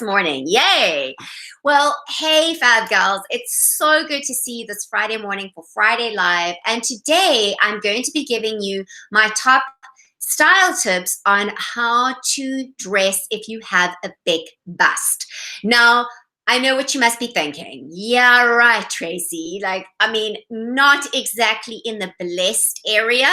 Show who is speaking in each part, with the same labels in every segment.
Speaker 1: morning. Yay. Well, hey, Fab Gals. It's so good to see you this Friday morning for Friday Live. And today I'm going to be giving you my top style tips on how to dress if you have a big bust. Now, I know what you must be thinking. Yeah, right, Tracy. Not exactly in the blessed area.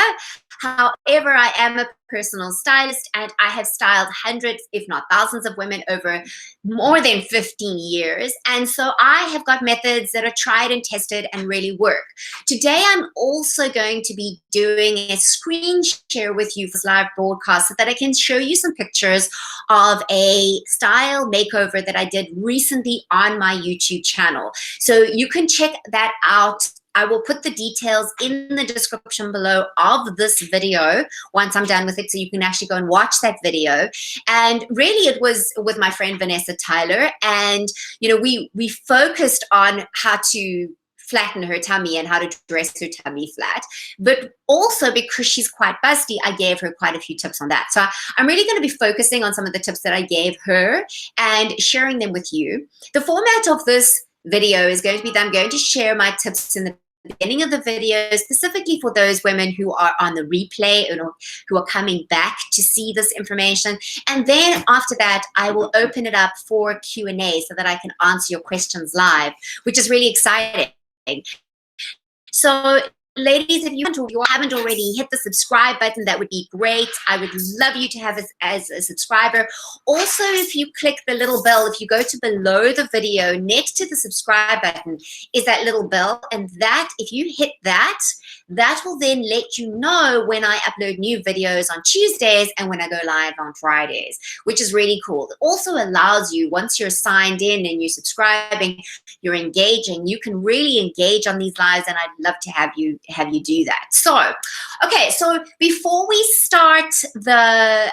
Speaker 1: However, I am a personal stylist and I have styled hundreds, if not thousands of women over more than 15 years. And so I have got methods that are tried and tested and really work. Today, I'm also going to be doing a screen share with you for this live broadcast so that I can show you some pictures of a style makeover that I did recently on my YouTube channel. So you can check that out. I will put the details in the description below of this video once I'm done with it, so you can actually go and watch that video. And really it was with my friend Vanessa Tyler, and we focused on how to flatten her tummy and how to dress her tummy flat, but also because she's quite busty, I gave her quite a few tips on that. So I'm really going to be focusing on some of the tips that I gave her and sharing them with you. The format of this video is going to be that I'm going to share my tips in the beginning of the video, specifically for those women who are on the replay or who are coming back to see this information. And then after that, I will open it up for Q&A so that I can answer your questions live, which is really exciting. So ladies, if you haven't already, hit the subscribe button. That would be great. I would love you to have us as a subscriber. Also, if you click the little bell, if you go to below the video, next to the subscribe button is that little bell. And that, if you hit that, that will then let you know when I upload new videos on Tuesdays and when I go live on Fridays, which is really cool. It also allows you, once you're signed in and you're subscribing, you're engaging, you can really engage on these lives, and I'd love to have you do that. So, okay, so before we start the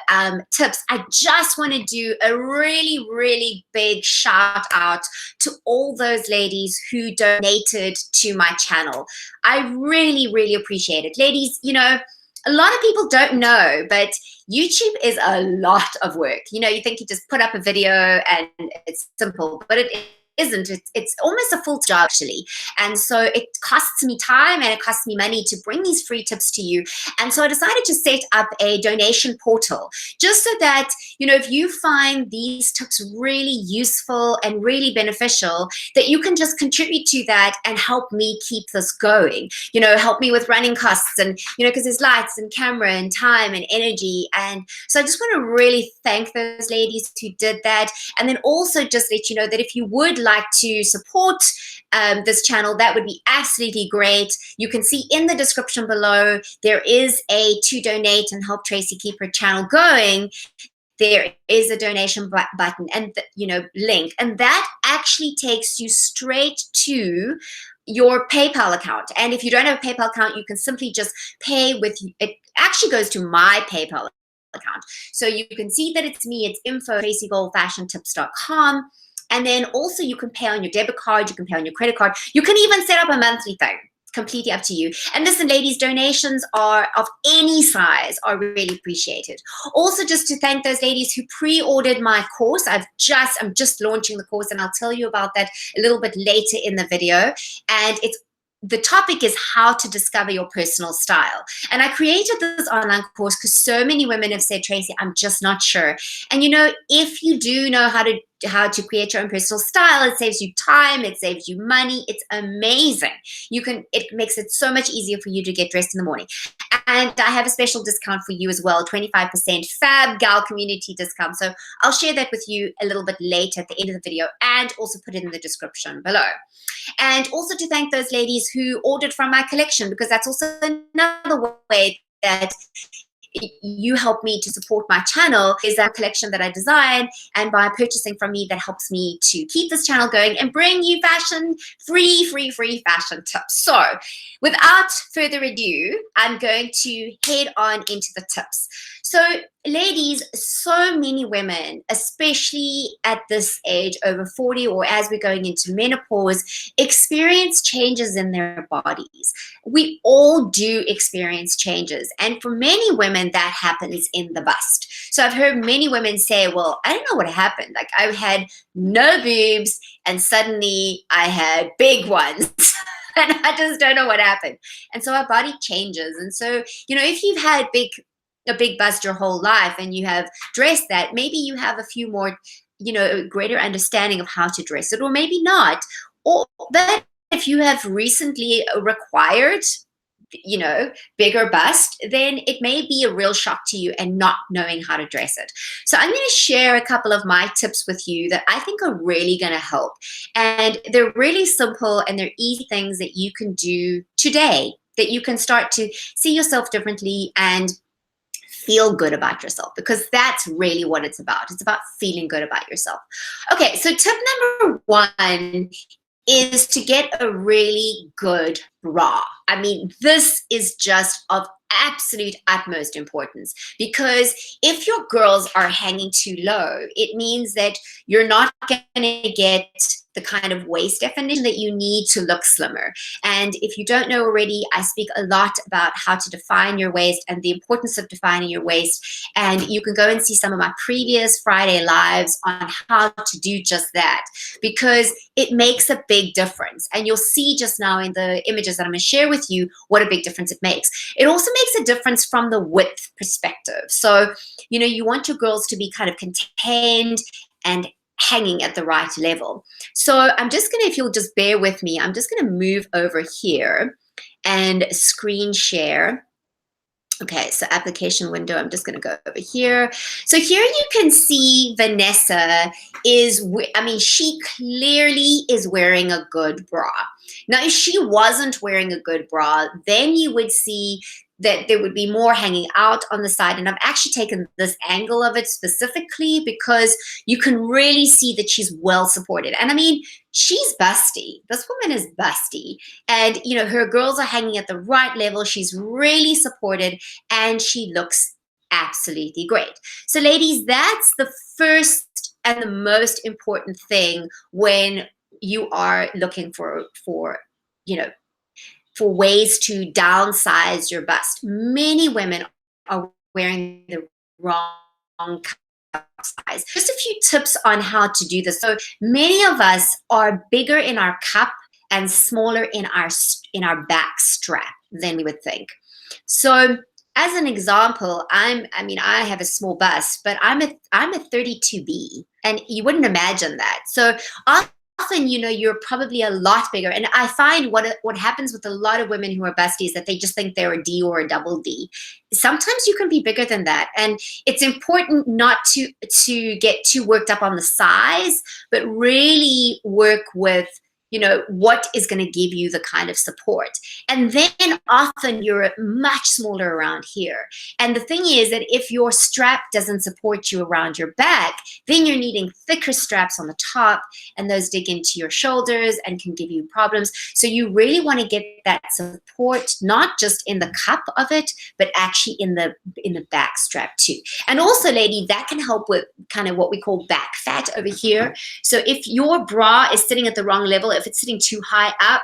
Speaker 1: tips, I just want to do a really, really big shout out to all those ladies who donated to my channel. I really, really appreciate it. Ladies, a lot of people don't know, but YouTube is a lot of work. You think you just put up a video and it's simple, but it isn't. It's almost a full job, actually. And so it costs me time and it costs me money to bring these free tips to you. And so I decided to set up a donation portal just so that, if you find these tips really useful and really beneficial, that you can just contribute to that and help me keep this going. Help me with running costs and, because there's lights and camera and time and energy. And so I just want to really thank those ladies who did that. And then also just let you know that if you would like to support this channel, that would be absolutely great. You can see in the description below, there is a to donate and help Tracy keep her channel going. There is a donation button and link, and that actually takes you straight to your PayPal account. And if you don't have a PayPal account, you can simply just pay with, it actually goes to my PayPal account. So you can see that it's me, it's info@tracygoldfashiontips.com. And then also you can pay on your debit card, you can pay on your credit card. You can even set up a monthly thing. Completely up to you. And listen, ladies, donations are of any size are really appreciated. Also, just to thank those ladies who pre-ordered my course. I'm just launching the course, and I'll tell you about that a little bit later in the video. And the topic is how to discover your personal style. And I created this online course because so many women have said, Tracy, I'm just not sure. And if you do know how to create your own personal style, it saves you time, it saves you money. It's amazing. It makes it so much easier for you to get dressed in the morning. And I have a special discount for you as well, 25% Fab Gal community discount. So I'll share that with you a little bit later at the end of the video, and also put it in the description below. And also to thank those ladies who ordered from my collection, because that's also another way that you help me to support my channel, is a collection that I design, and by purchasing from me, that helps me to keep this channel going and bring you free fashion tips. So without further ado, I'm going to head on into the tips. So ladies, so many women, especially at this age, over 40, or as we're going into menopause, experience changes in their bodies. We all do experience changes. And for many women, that happens in the bust. So I've heard many women say, well, I don't know what happened. Like, I had no boobs and suddenly I had big ones. And I just don't know what happened. And so our body changes. And so, if you've had a big bust your whole life and you have dressed that, maybe you have a few more, a greater understanding of how to dress it, or maybe not. But if you have recently required, bigger bust, then it may be a real shock to you and not knowing how to dress it. So I'm going to share a couple of my tips with you that I think are really going to help. And they're really simple and they're easy things that you can do today, that you can start to see yourself differently and feel good about yourself, because that's really what it's about. It's about feeling good about yourself. Okay, so tip number 1 is to get a really good bra. I mean, this is just of absolute utmost importance, because if your girls are hanging too low, it means that you're not going to get the kind of waist definition that you need to look slimmer. And if you don't know already, I speak a lot about how to define your waist and the importance of defining your waist. And you can go and see some of my previous Friday lives on how to do just that, because it makes a big difference. And you'll see just now in the images that I'm going to share with you what a big difference it makes. It also makes a difference from the width perspective. So, you want your girls to be kind of contained and hanging at the right level. So I'm just going to, if you'll just bear with me, I'm just going to move over here and screen share. Okay, so application window, I'm just going to go over here. So here you can see Vanessa she clearly is wearing a good bra. Now, if she wasn't wearing a good bra, then you would see that there would be more hanging out on the side. And I've actually taken this angle of it specifically because you can really see that she's well supported. And I mean, she's busty. This woman is busty. And, her girls are hanging at the right level. She's really supported and she looks absolutely great. So ladies, that's the first and the most important thing when you are looking for ways to downsize your bust. Many women are wearing the wrong size. Just a few tips on how to do this. So many of us are bigger in our cup and smaller in our back strap than we would think. So as an example, I have a small bust, but I'm a 32B, and you wouldn't imagine that. So often, you're probably a lot bigger. And I find what happens with a lot of women who are busties that they just think they're a D or a double D. Sometimes you can be bigger than that. And it's important not to get too worked up on the size, but really work with what is going to give you the kind of support. And then often you're much smaller around here. And the thing is that if your strap doesn't support you around your back, then you're needing thicker straps on the top, and those dig into your shoulders and can give you problems. So you really want to get that support, not just in the cup of it, but actually in the back strap too. And also, lady, that can help with kind of what we call back fat over here. So if your bra is sitting at the wrong level, if it's sitting too high up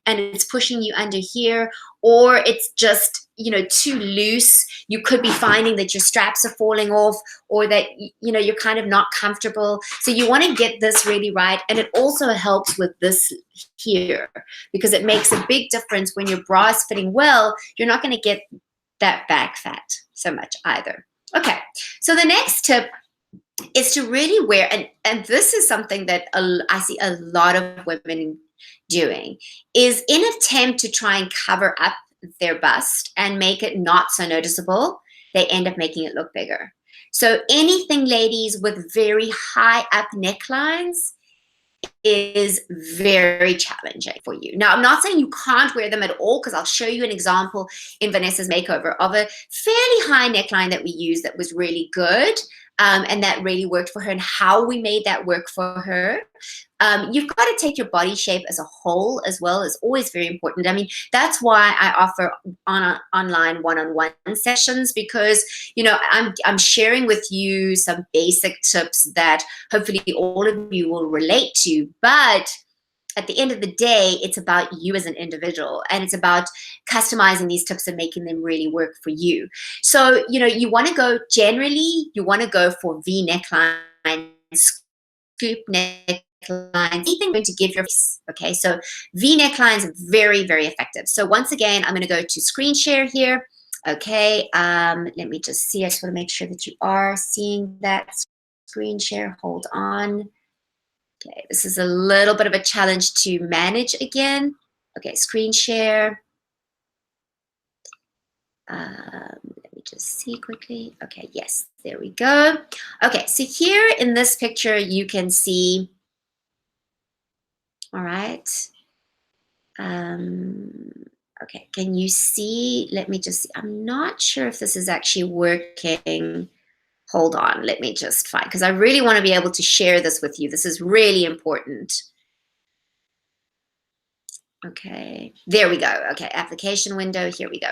Speaker 1: and it's pushing you under here, or it's just too loose, you could be finding that your straps are falling off, or that you're kind of not comfortable. So you want to get this really right. And it also helps with this here, because it makes a big difference. When your bra is fitting well, you're not going to get that back fat so much either. Okay, so the next tip is to really wear, and this is something that I see a lot of women doing, is in an attempt to try and cover up their bust and make it not so noticeable, they end up making it look bigger. So anything, ladies, with very high up necklines is very challenging for you. Now, I'm not saying you can't wear them at all, because I'll show you an example in Vanessa's makeover of a fairly high neckline that we used that was really good. and that really worked for her, and how we made that work for her. You've got to take your body shape as a whole as well. Is always very important. I mean, that's why I offer online one-on-one sessions, because, you know, I'm sharing with you some basic tips that hopefully all of you will relate to. But at the end of the day, it's about you as an individual, and it's about customizing these tips and making them really work for you. So, you know, you want to go, generally, you want to go for V neckline, scoop neckline, anything going to give your face. Okay, so V necklines are very, very effective. So once again, I'm going to go to screen share here. Okay, let me just see. I just want to make sure that you are seeing that screen share. Hold on. Okay, this is a little bit of a challenge to manage again. Okay, screen share. Let me just see quickly. Okay, yes, there we go. Okay, so here in this picture, you can see, all right. Okay, can you see? Let me just see. I'm not sure if this is actually working. Hold on, let me just find, because I really want to be able to share this with you. This is really important. Okay, there we go. Okay, application window, here we go.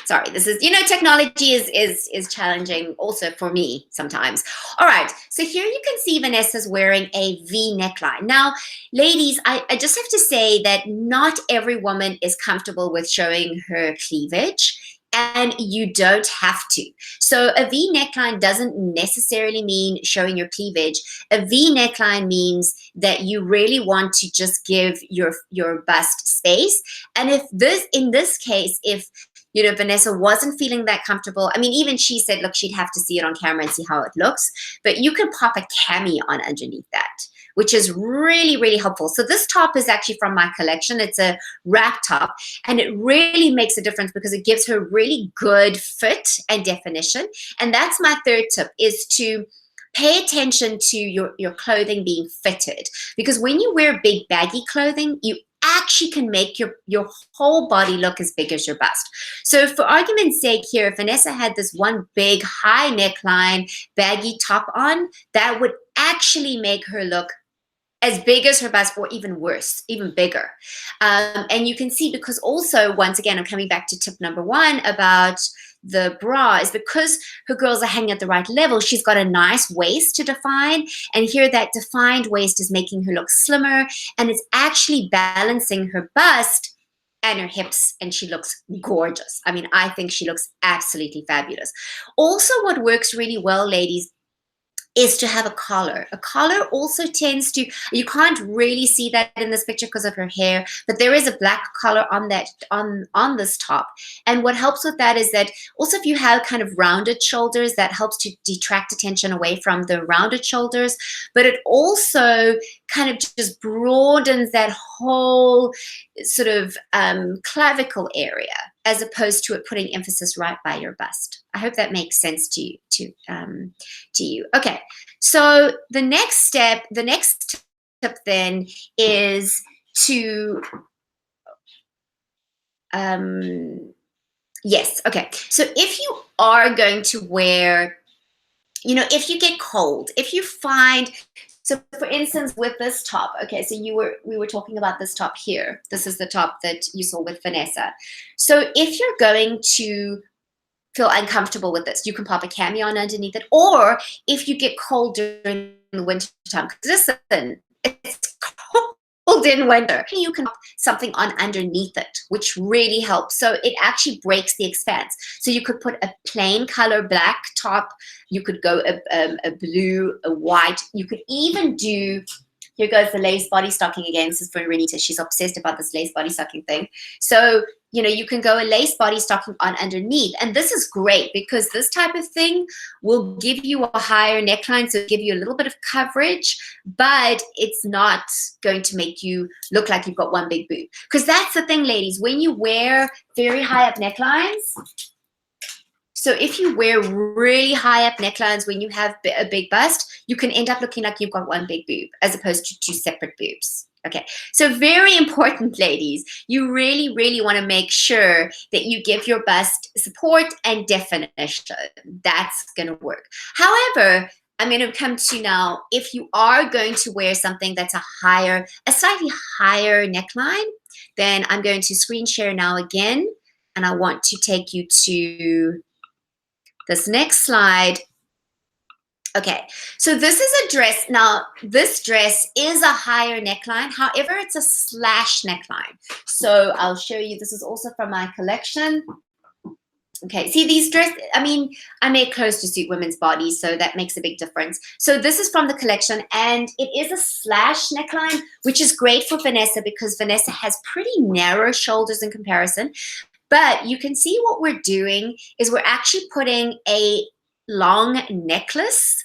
Speaker 1: Sorry, this is, you know, technology is challenging also for me sometimes. All right, so here you can see Vanessa's wearing a V neckline. Now, ladies, I just have to say that not every woman is comfortable with showing her cleavage, and you don't have to. So a V neckline doesn't necessarily mean showing your cleavage. A V neckline means that you really want to just give your bust space. And if this, in this case, if, you know, Vanessa wasn't feeling that comfortable, I mean, even she said, look, she'd have to see it on camera and see how it looks, but you can pop a cami on underneath that, which is really, really helpful. So this top is actually from my collection. It's a wrap top, and it really makes a difference because it gives her really good fit and definition. And that's my third tip, is to pay attention to your clothing being fitted, because when you wear big baggy clothing, you actually can make your whole body look as big as your bust. So for argument's sake here, if Vanessa had this one big high neckline baggy top on, that would actually make her look as big as her bust, or even worse, even bigger. And you can see, because also, once again, I'm coming back to tip number one about the bra, is because her girls are hanging at the right level, she's got a nice waist to define, and here that defined waist is making her look slimmer, and it's actually balancing her bust and her hips, and she looks gorgeous. I mean, I think she looks absolutely fabulous. Also, what works really well, ladies, is to have a collar. A collar also tends to, you can't really see that in this picture because of her hair, but there is a black collar on that, on this top. And what helps with that is that also, if you have kind of rounded shoulders, that helps to detract attention away from the rounded shoulders, but it also kind of just broadens that whole sort of clavicle area, as opposed to it putting emphasis right by your bust. I hope that makes sense to you. Okay, so the next step, the next tip then is to, yes, okay. So if you are going to wear, you know, if you get cold, if you find, so for instance, with this top, okay, so we were talking about this top here. This is the top that you saw with Vanessa. So if you're going to feel uncomfortable with this, you can pop a cami on underneath it, or if you get cold during the winter time, because listen, it's cold in winter, you can pop something on underneath it, which really helps. So it actually breaks the expanse. So you could put a plain color black top, you could go a blue, a white, you could even do, here goes the lace body stocking again. This is for Renita. She's obsessed about this lace body stocking thing. So, you know, you can go a lace body stocking on underneath. And this is great because this type of thing will give you a higher neckline, so give you a little bit of coverage, but it's not going to make you look like you've got one big boob. Because that's the thing, ladies, when you wear very high up necklines, so if you wear really high up necklines when you have a big bust, you can end up looking like you've got one big boob as opposed to two separate boobs. Okay, so very important, ladies. You really, really want to make sure that you give your bust support and definition. That's going to work. However, I'm going to come to now, if you are going to wear something that's a slightly higher neckline, then I'm going to screen share now again. And I want to take you to this next slide. Okay, so this is a dress. Now, this dress is a higher neckline. However, it's a slash neckline. So I'll show you. This is also from my collection. Okay, see these dresses, I mean, I make clothes to suit women's bodies, so that makes a big difference. So this is from the collection, and it is a slash neckline, which is great for Vanessa because Vanessa has pretty narrow shoulders in comparison. But you can see what we're doing is we're actually putting a long necklace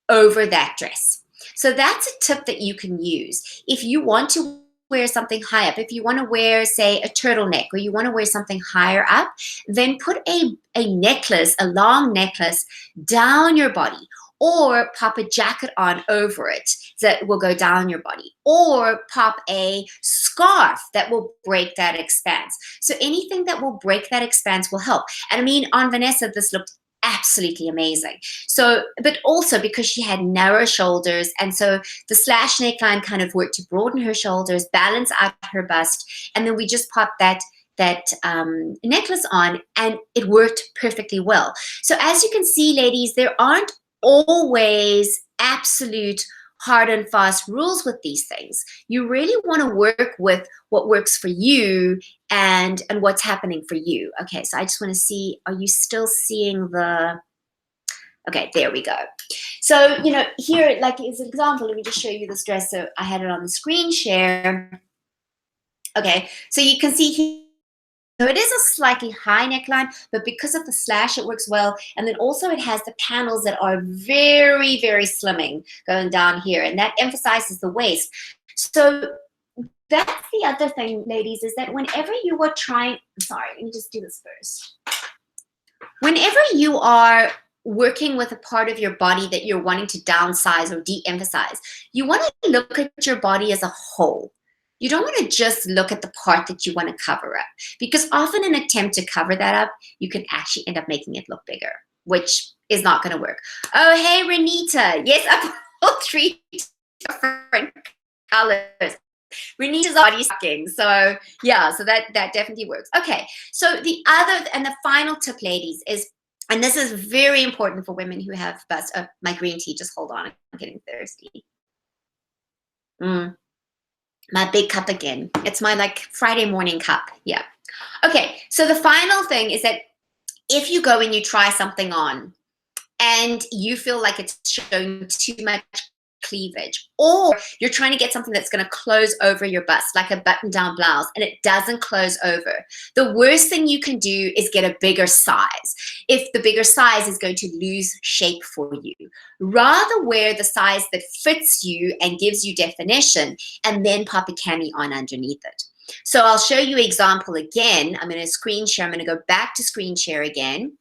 Speaker 1: over that dress. So that's a tip that you can use. If you want to wear something high up, if you want to wear, say, a turtleneck, or you want to wear something higher up, then put a necklace, a long necklace, down your body, or pop a jacket on over it that will go down your body, or pop a scarf that will break that expanse. So anything that will break that expanse will help. And I mean, on Vanessa, this looked absolutely amazing. So, but also because she had narrow shoulders, and so the slash neckline kind of worked to broaden her shoulders, balance out her bust, and then we just popped that necklace on, and it worked perfectly well. So as you can see, ladies, there aren't always absolute hard and fast rules with these things. You really want to work with what works for you and what's happening for you. Okay, so I just want to see, are you still seeing the, okay, there we go. So, you know, here, like as an example, let me just show you this dress. So I had it on the screen share. Okay, so you can see here, so it is a slightly high neckline, but because of the slash, it works well. And then also it has the panels that are very, very slimming going down here, and that emphasizes the waist. So that's the other thing, ladies, is that whenever you are trying, sorry, let me just do this first. Whenever you are working with a part of your body that you're wanting to downsize or de-emphasize, you want to look at your body as a whole. You don't want to just look at the part that you want to cover up, because often in an attempt to cover that up, you can actually end up making it look bigger, which is not going to work. Oh, hey, Renita. Yes, I pulled 3 different colors. Renita's body stocking. So yeah, so that definitely works. Okay, so the other and the final tip, ladies, is, and this is very important for women who have bust. Oh, my green tea, just hold on, I'm getting thirsty. My big cup again. It's my like Friday morning cup. Yeah. Okay, so the final thing is that if you go and you try something on and you feel like it's showing too much cleavage, or you're trying to get something that's going to close over your bust, like a button-down blouse, and it doesn't close over, the worst thing you can do is get a bigger size. If the bigger size is going to lose shape for you, rather wear the size that fits you and gives you definition, and then pop a cami on underneath it. So I'll show you an example again. I'm going to screen share. I'm going to go back to screen share again.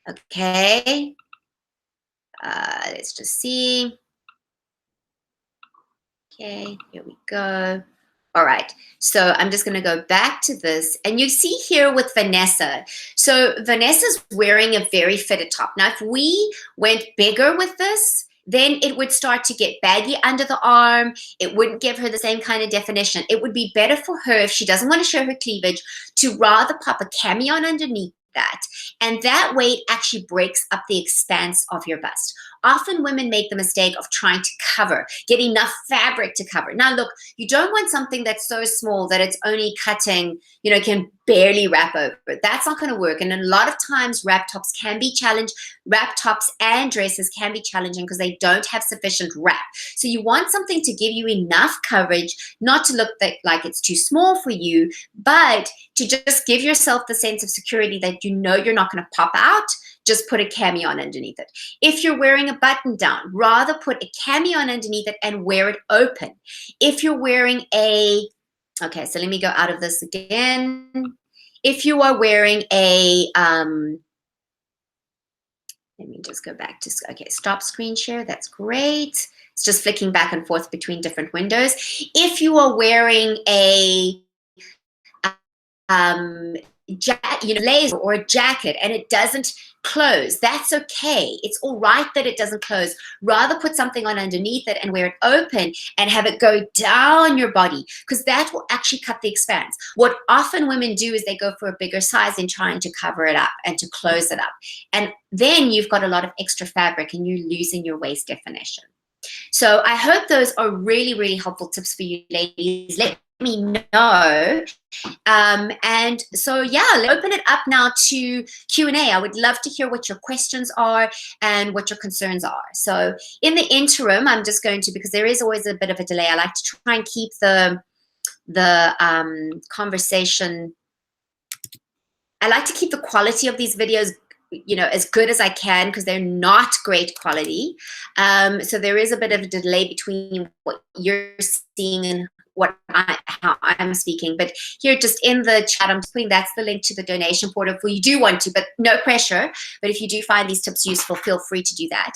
Speaker 1: Okay. Let's just see. Okay, here we go. All right, so I'm just going to go back to this, and you see here with Vanessa. So Vanessa's wearing a very fitted top. Now, if we went bigger with this, then it would start to get baggy under the arm. It wouldn't give her the same kind of definition. It would be better for her, if she doesn't want to show her cleavage, to rather pop a cami on underneath that. And that way it actually breaks up the expanse of your bust. Often women make the mistake of trying to cover, get enough fabric to cover. Now look, you don't want something that's so small that it's only cutting, you know, can barely wrap over. That's not going to work. And a lot of times wrap tops can be challenged. Wrap tops and dresses can be challenging because they don't have sufficient wrap. So you want something to give you enough coverage, not to look like it's too small for you, but to just give yourself the sense of security that you know you're not going to pop out. Just put a cami on underneath it. If you're wearing a button down, rather put a cami on underneath it and wear it open. If you're wearing a, okay, so let me go out of this again. If you are wearing a, let me just go back to, okay, stop screen share, that's great. It's just flicking back and forth between different windows. If you are wearing a blazer or a jacket and it doesn't close, that's okay. It's all right that it doesn't close. Rather put something on underneath it and wear it open and have it go down your body, because that will actually cut the expanse. What often women do is they go for a bigger size in trying to cover it up and to close it up. And then you've got a lot of extra fabric and you're losing your waist definition. So I hope those are really, really helpful tips for you ladies. Let me know. And so, yeah, let's open it up now to Q&A. I would love to hear what your questions are and what your concerns are. So in the interim, I'm just going to, because there is always a bit of a delay, I like to try and keep the conversation, I like to keep the quality of these videos, you know, as good as I can, because they're not great quality. So there is a bit of a delay between what you're seeing and how I'm speaking. But here, just in the chat, I'm just putting, that's the link to the donation portal if you do want to, but no pressure. But if you do find these tips useful, feel free to do that.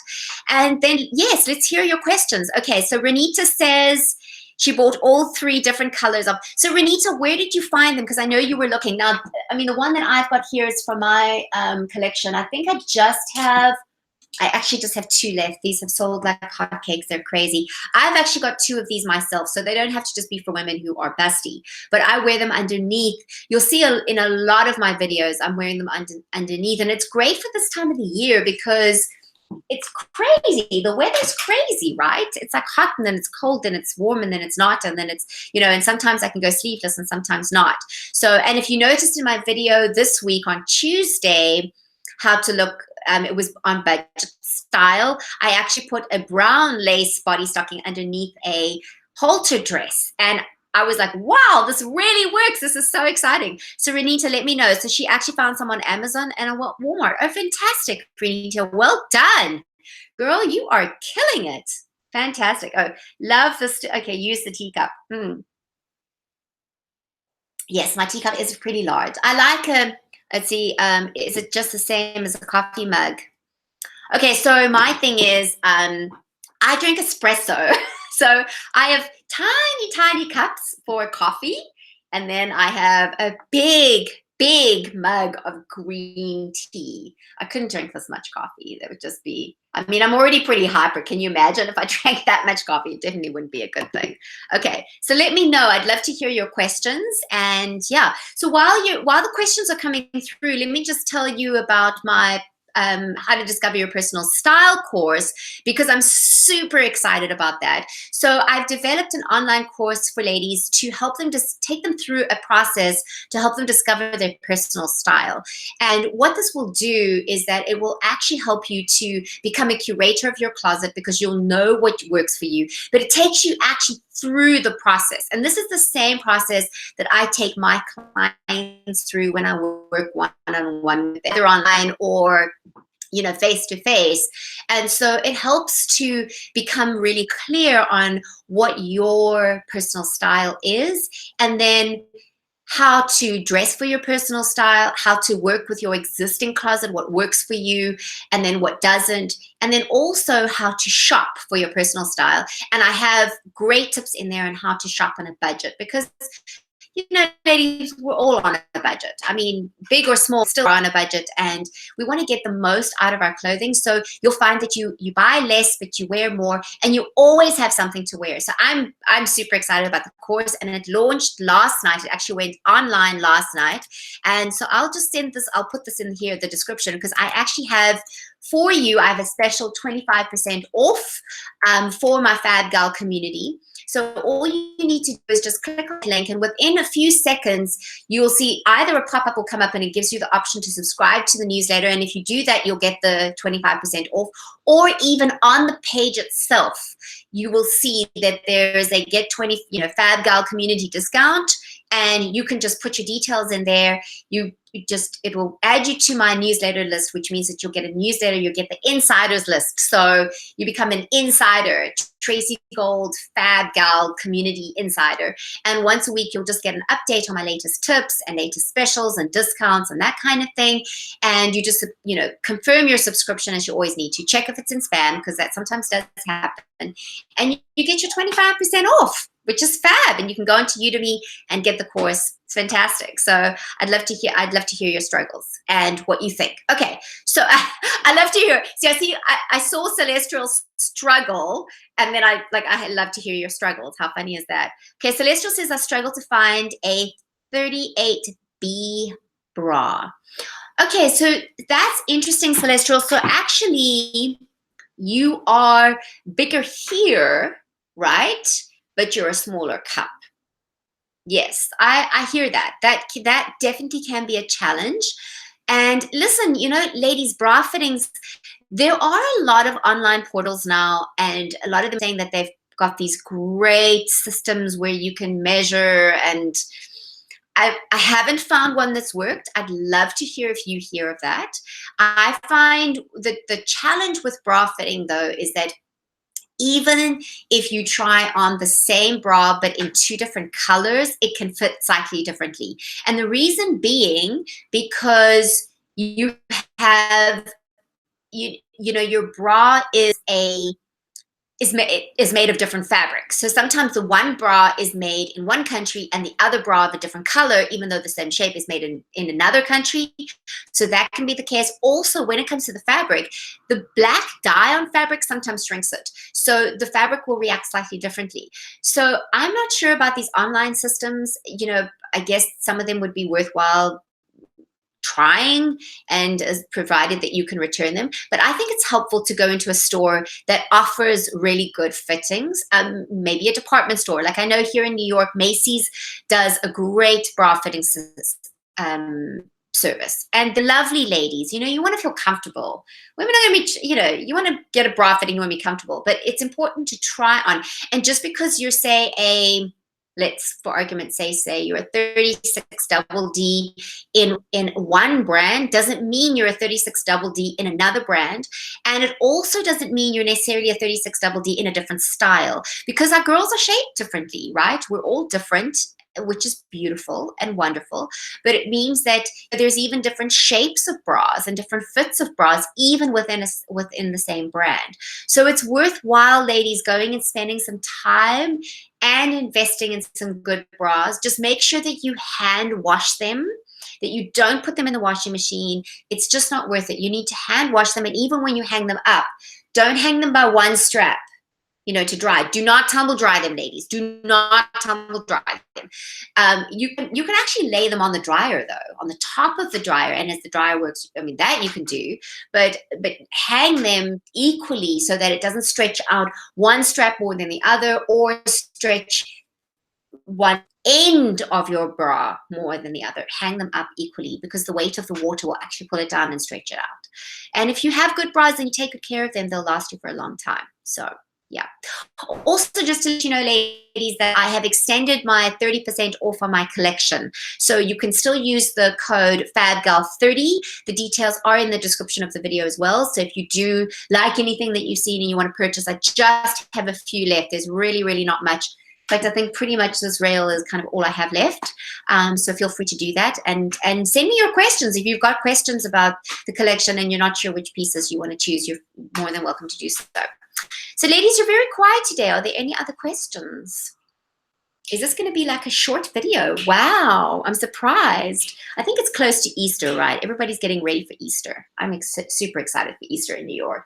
Speaker 1: And then, yes, let's hear your questions. Okay, so Renita says she bought all 3 different colors of. So Renita, where did you find them? Because I know you were looking. Now, I mean, the one that I've got here is from my collection. I think I actually just have 2 left. These have sold like hotcakes. They're crazy. I've actually got 2 of these myself, so they don't have to just be for women who are busty. But I wear them underneath. You'll see in a lot of my videos, I'm wearing them underneath. And it's great for this time of the year because it's crazy. The weather's crazy, right? It's like hot and then it's cold and it's warm and then it's not. And then it's, you know, and sometimes I can go sleeveless and sometimes not. So, and if you noticed in my video this week on Tuesday, how to look, it was on budget style. I actually put a brown lace body stocking underneath a halter dress. And I was like, wow, this really works. This is so exciting. So Renita, let me know. So she actually found some on Amazon and on Walmart. Oh, fantastic, Renita. Well done. Girl, you are killing it. Fantastic. Oh, love this. Okay, use the teacup. Yes, my teacup is pretty large. I like let's see, is it just the same as a coffee mug? Okay, so my thing is, I drink espresso. So I have tiny, tiny cups for coffee. And then I have a big, big mug of green tea. I couldn't drink this much coffee. That would just be, I mean, I'm already pretty hyper. Can you imagine if I drank that much coffee? It definitely wouldn't be a good thing. Okay, so let me know. I'd love to hear your questions. And yeah, so while the questions are coming through, let me just tell you about my how to discover your personal style course, because I'm super excited about that. So I've developed an online course for ladies to help them just take them through a process to help them discover their personal style. And what this will do is that it will actually help you to become a curator of your closet, because you'll know what works for you, but it takes you actually through the process. And this is the same process that I take my clients through when I work one-on-one, either online or, you know, face-to-face. And so it helps to become really clear on what your personal style is, and then how to dress for your personal style, how to work with your existing closet, what works for you, and then what doesn't, and then also how to shop for your personal style. And I have great tips in there on how to shop on a budget, because, you know, ladies, we're all on a budget. I mean, big or small, still on a budget, and we want to get the most out of our clothing. So you'll find that you buy less, but you wear more, and you always have something to wear. So I'm super excited about the course, and it launched last night. It actually went online last night, and so I'll just send this. I'll put this in here, the description, because I actually have for you. I have a special 25% off for my Fab Gal community. So all you need to do is just click on the link, and within a few seconds, you'll see either a pop-up will come up and it gives you the option to subscribe to the newsletter. And if you do that, you'll get the 25% off. Or even on the page itself, you will see that there's a get 20, you know, Fab Gal community discount. and you can just put your details in there. It will add you to my newsletter list, which means that you'll get a newsletter, you'll get the insiders list. So you become an insider, Tracy Gold Fab Gal Community Insider. And once a week, you'll just get an update on my latest tips and latest specials and discounts and that kind of thing. And you just, confirm your subscription as you always need to. Check if it's in spam, because that sometimes does happen. And you get your 25% off, which is fab. And you can go into Udemy and get the course. It's fantastic. So I'd love to hear your struggles and what you think. Okay, so I love to hear. See, I saw Celestial struggle, and then I love to hear your struggles. How funny is that? Okay, Celestial says I struggle to find a 38B bra. Okay, so that's interesting, Celestial. So actually, you are bigger here, right? But you're a smaller cup. Yes, I hear that. That definitely can be a challenge. And listen, ladies, bra fittings, there are a lot of online portals now, and a lot of them saying that they've got these great systems where you can measure, and I haven't found one that's worked. I'd love to hear if you hear of that. I find that the challenge with bra fitting, though, is that even if you try on the same bra but in 2 different colors, it can fit slightly differently. And the reason being because you have, your bra is made of different fabrics. So sometimes the one bra is made in one country and the other bra of a different color, even though the same shape is made in another country. So that can be the case. Also, when it comes to the fabric, the black dye on fabric sometimes shrinks it. So the fabric will react slightly differently. So I'm not sure about these online systems. I guess some of them would be worthwhile trying, and provided that you can return them. But I think it's helpful to go into a store that offers really good fittings, maybe a department store. Like I know here in New York, Macy's does a great bra fitting service. And the lovely ladies, you want to feel comfortable. Women are going to be, you want to get a bra fitting, you want to be comfortable, but it's important to try on. And just because you're, say, let's, for argument's sake, say you're a 36 double D in one brand doesn't mean you're a 36 double D in another brand. And it also doesn't mean you're necessarily a 36 double D in a different style, because our girls are shaped differently, right? We're all different, which is beautiful and wonderful. But it means that there's even different shapes of bras and different fits of bras, even within the same brand. So it's worthwhile, ladies, going and spending some time and investing in some good bras. Just make sure that you hand wash them, that you don't put them in the washing machine. It's just not worth it. You need to hand wash them. And even when you hang them up, don't hang them by one strap, to dry. Do not tumble dry them, ladies. Do not tumble dry them. You can actually lay them on the dryer, though, on the top of the dryer. And as the dryer works, that you can do. But hang them equally so that it doesn't stretch out one strap more than the other, or stretch one end of your bra more than the other. Hang them up equally, because the weight of the water will actually pull it down and stretch it out. And if you have good bras and you take good care of them, they'll last you for a long time. So yeah. Also, just to let you know, ladies, that I have extended my 30% off on my collection. So you can still use the code FABGAL30. The details are in the description of the video as well. So if you do like anything that you've seen and you want to purchase, I just have a few left. There's really, really not much. In fact, I think pretty much this rail is kind of all I have left. So feel free to do that. And send me your questions. If you've got questions about the collection and you're not sure which pieces you want to choose, you're more than welcome to do so. So ladies, you're very quiet today. Are there any other questions? Is this going to be like a short video? Wow, I'm surprised. I think it's close to Easter, right? Everybody's getting ready for Easter. I'm super excited for Easter in New York.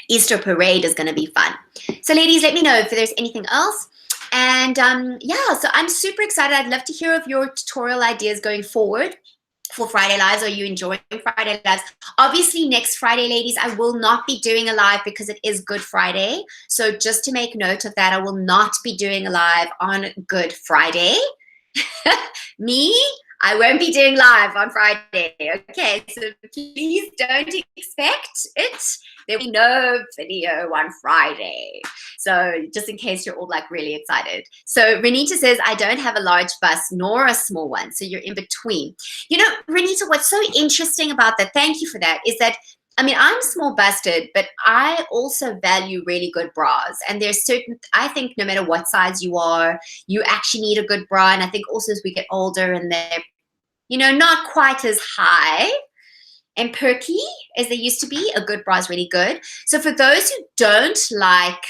Speaker 1: Easter parade is going to be fun. So ladies, let me know if there's anything else. And yeah, so I'm super excited. I'd love to hear of your tutorial ideas going forward for Friday Lives. Are you enjoying Friday Lives? Obviously, next Friday, ladies, I will not be doing a live because it is Good Friday. So just to make note of that, I will not be doing a live on Good Friday. Me, I won't be doing live on Friday. Okay, so please don't expect it. There will be no video on Friday. So just in case you're all like really excited. So Renita says, I don't have a large bust nor a small one. So you're in between. You know, Renita, what's so interesting about that, thank you for that, is that I mean, I'm small busted, but I also value really good bras. And there's certain, I think no matter what size you are, you actually need a good bra. And I think also as we get older and they're, you know, not quite as high and perky as they used to be, a good bra is really good. So for those who don't like,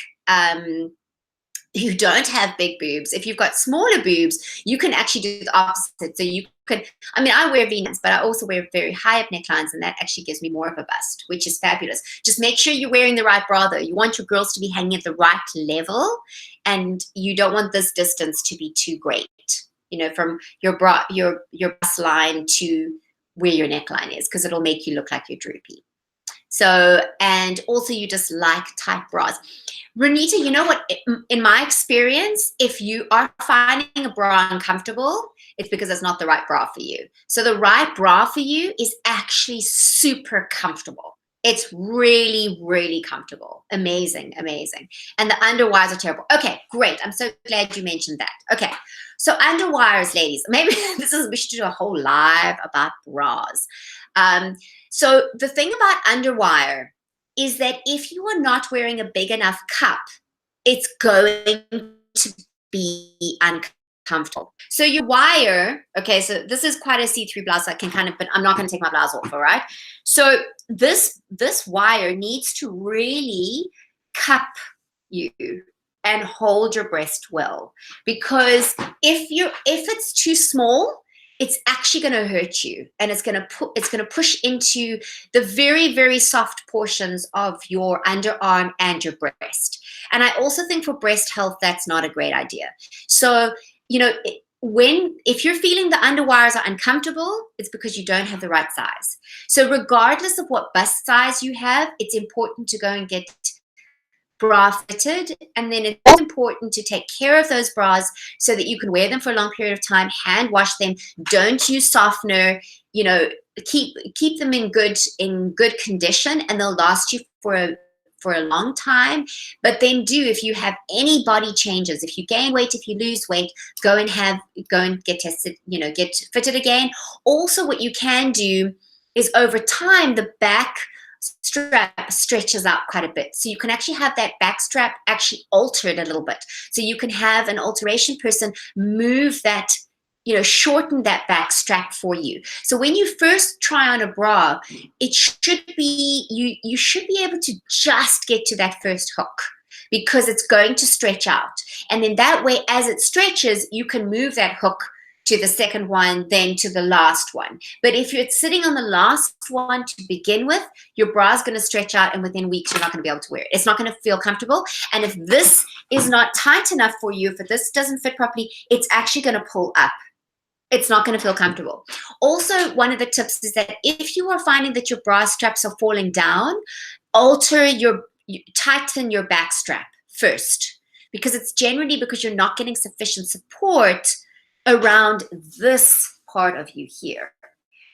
Speaker 1: who don't have big boobs, if you've got smaller boobs, you can actually do the opposite. So you can, I mean, I wear V-necks, but I also wear very high up necklines, and that actually gives me more of a bust, which is fabulous. Just make sure you're wearing the right bra though. You want your girls to be hanging at the right level, and you don't want this distance to be too great, you know, from your bra, your bust line to where your neckline is, because it'll make you look like you're droopy. So, and also you just like tight bras. Renita, you know what, in my experience, if you are finding a bra uncomfortable, it's because it's not the right bra for you. So the right bra for you is actually super comfortable. It's really, really comfortable. Amazing, amazing. And the underwires are terrible. Okay, great. I'm so glad you mentioned that. Okay, so underwires, ladies. Maybe we should do a whole live about bras. So the thing about underwire is that if you are not wearing a big enough cup, it's going to be uncomfortable. So your wire, okay, so this is quite a see-through blouse, so I can kind of, but I'm not going to take my blouse off, all right? So this wire needs to really cup you and hold your breast well, because if it's too small, it's actually going to hurt you, and it's going to push into the very, very soft portions of your underarm and your breast. And I also think for breast health, that's not a great idea. So, you know, if you're feeling the underwires are uncomfortable, it's because you don't have the right size. So regardless of what bust size you have, it's important to go and get bra fitted, and then it's important to take care of those bras so that you can wear them for a long period of time, hand wash them, don't use softener, you know, keep them in good condition, and they'll last you for a long time. But then if you have any body changes, if you gain weight, if you lose weight, go and get tested, you know, get fitted again. Also, what you can do is over time, the back strap stretches out quite a bit. So you can actually have that back strap actually altered a little bit. So you can have an alteration person move that, you know, shorten that back strap for you. So when you first try on a bra, it should be, you should be able to just get to that first hook, because it's going to stretch out. And then that way, as it stretches, you can move that hook to the second one, then to the last one. But if you're sitting on the last one to begin with, your bra is going to stretch out, and within weeks, you're not going to be able to wear it. It's not going to feel comfortable. And if this is not tight enough for you, if this doesn't fit properly, it's actually going to pull up. It's not going to feel comfortable. Also, one of the tips is that if you are finding that your bra straps are falling down, tighten your back strap first, because it's generally because you're not getting sufficient support around this part of you here.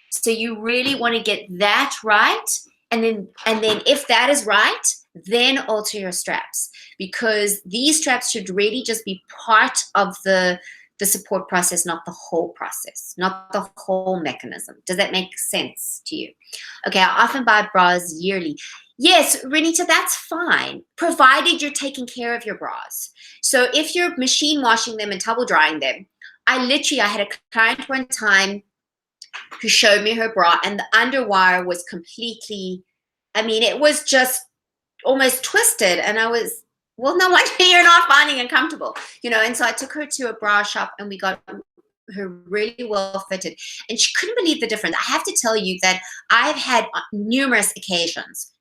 Speaker 1: So you really want to get that right, and then if that is right, then alter your straps, because these straps should really just be part of the support process, not the whole process, not the whole mechanism. Does that make sense to you? Okay, I often buy bras yearly. Yes, Renita, that's fine, provided you're taking care of your bras. So if you're machine washing them and towel drying them, I had a client one time who showed me her bra, and the underwire was completely, I mean, it was just almost twisted. And I was, well, no wonder you're not finding it comfortable, you know. And so I took her to a bra shop, and we got her really well fitted, and she couldn't believe the difference. I have to tell you that I've had numerous occasions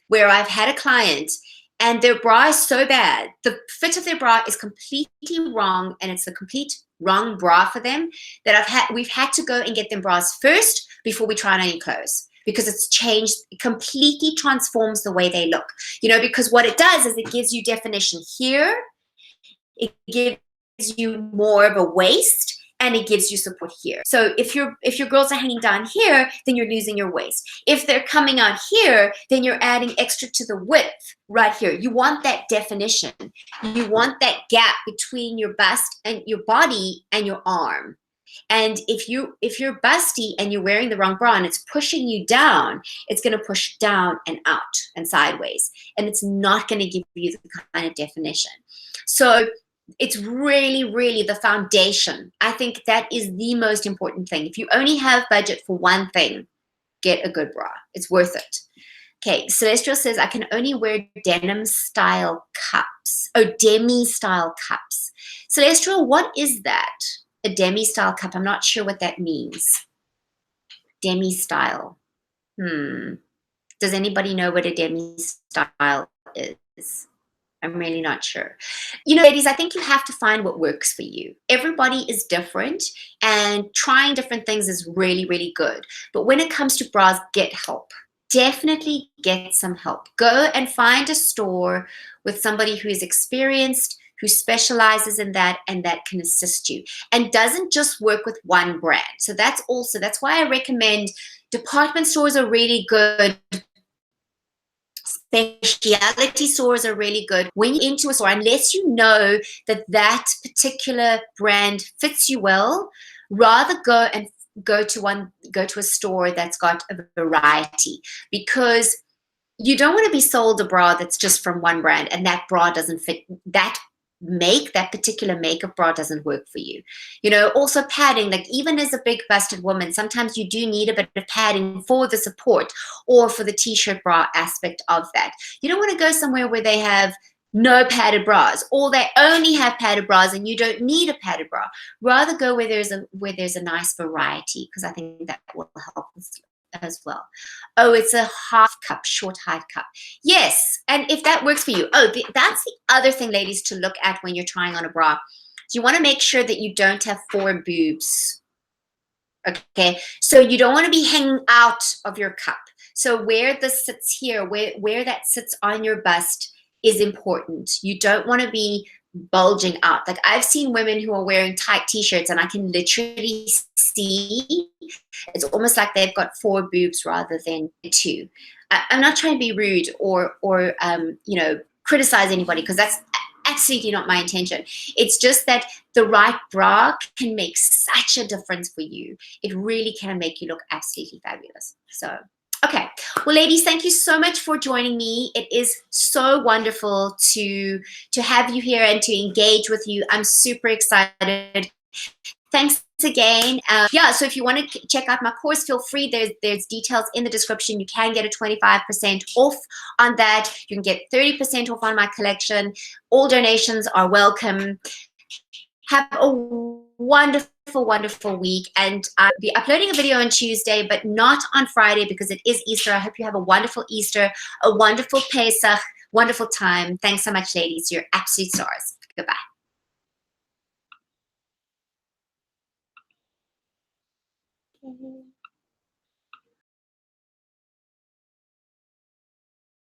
Speaker 1: where I've had a client and their bra is so bad, the fit of their bra is completely wrong, and it's a complete wrong bra for them, that we've had to go and get them bras first before we try on any clothes, because it's changed, it completely transforms the way they look. You know, because what it does is it gives you definition here, it gives you more of a waist, and it gives you support here. So if your girls are hanging down here, then you're losing your waist. If they're coming out here, then you're adding extra to the width right here. You want that definition. You want that gap between your bust and your body and your arm. And if you're busty and you're wearing the wrong bra and it's pushing you down, it's going to push down and out and sideways, and it's not going to give you the kind of definition. So it's really, really the foundation. I think that is the most important thing. If you only have budget for one thing, get a good bra. It's worth it. Okay, Celestial says, I can only wear denim style cups. Oh, demi style cups. Celestial, what is that? A demi style cup. I'm not sure what that means. Demi style. Does anybody know what a demi style is? I'm really not sure. You know, ladies, I think you have to find what works for you. Everybody is different, and trying different things is really, really good. But when it comes to bras, get help. Definitely get some help. Go and find a store with somebody who is experienced, who specializes in that, and that can assist you, and doesn't just work with one brand. So that's why I recommend department stores are really good. Specialty stores are really good. When you're into a store, unless you know that that particular brand fits you well, rather go to a store that's got a variety, because you don't want to be sold a bra that's just from one brand and that bra doesn't fit, that particular makeup bra doesn't work for you. You know, also padding, like even as a big busted woman, sometimes you do need a bit of padding for the support or for the t-shirt bra aspect of that. You don't want to go somewhere where they have no padded bras, or they only have padded bras and you don't need a padded bra. Rather go where there's a nice variety, because I think that will help as well. Oh, it's a half cup, short height cup. Yes, and if that works for you. Oh, that's the other thing, ladies, to look at when you're trying on a bra. You want to make sure that you don't have 4 boobs. Okay, so you don't want to be hanging out of your cup. So where this sits here, where that sits on your bust is important. You don't want to be bulging out. Like I've seen women who are wearing tight t-shirts and I can literally see it's almost like they've got 4 boobs rather than 2. I'm not trying to be rude or you know, criticize anybody, because that's absolutely not my intention. It's just that the right bra can make such a difference for you. It really can make you look absolutely fabulous. So okay, well, ladies, thank you so much for joining me. It is so wonderful to have you here and to engage with you. I'm super excited. Thanks again. Yeah, so if you want to check out my course, feel free. There's details in the description. You can get a 25% off on that. You can get 30% off on my collection. All donations are welcome. Have a wonderful, wonderful week, and I'll be uploading a video on Tuesday, but not on Friday because it is Easter. I hope you have a wonderful Easter, a wonderful Pesach, wonderful time. Thanks so much, ladies. You're absolute stars. Goodbye.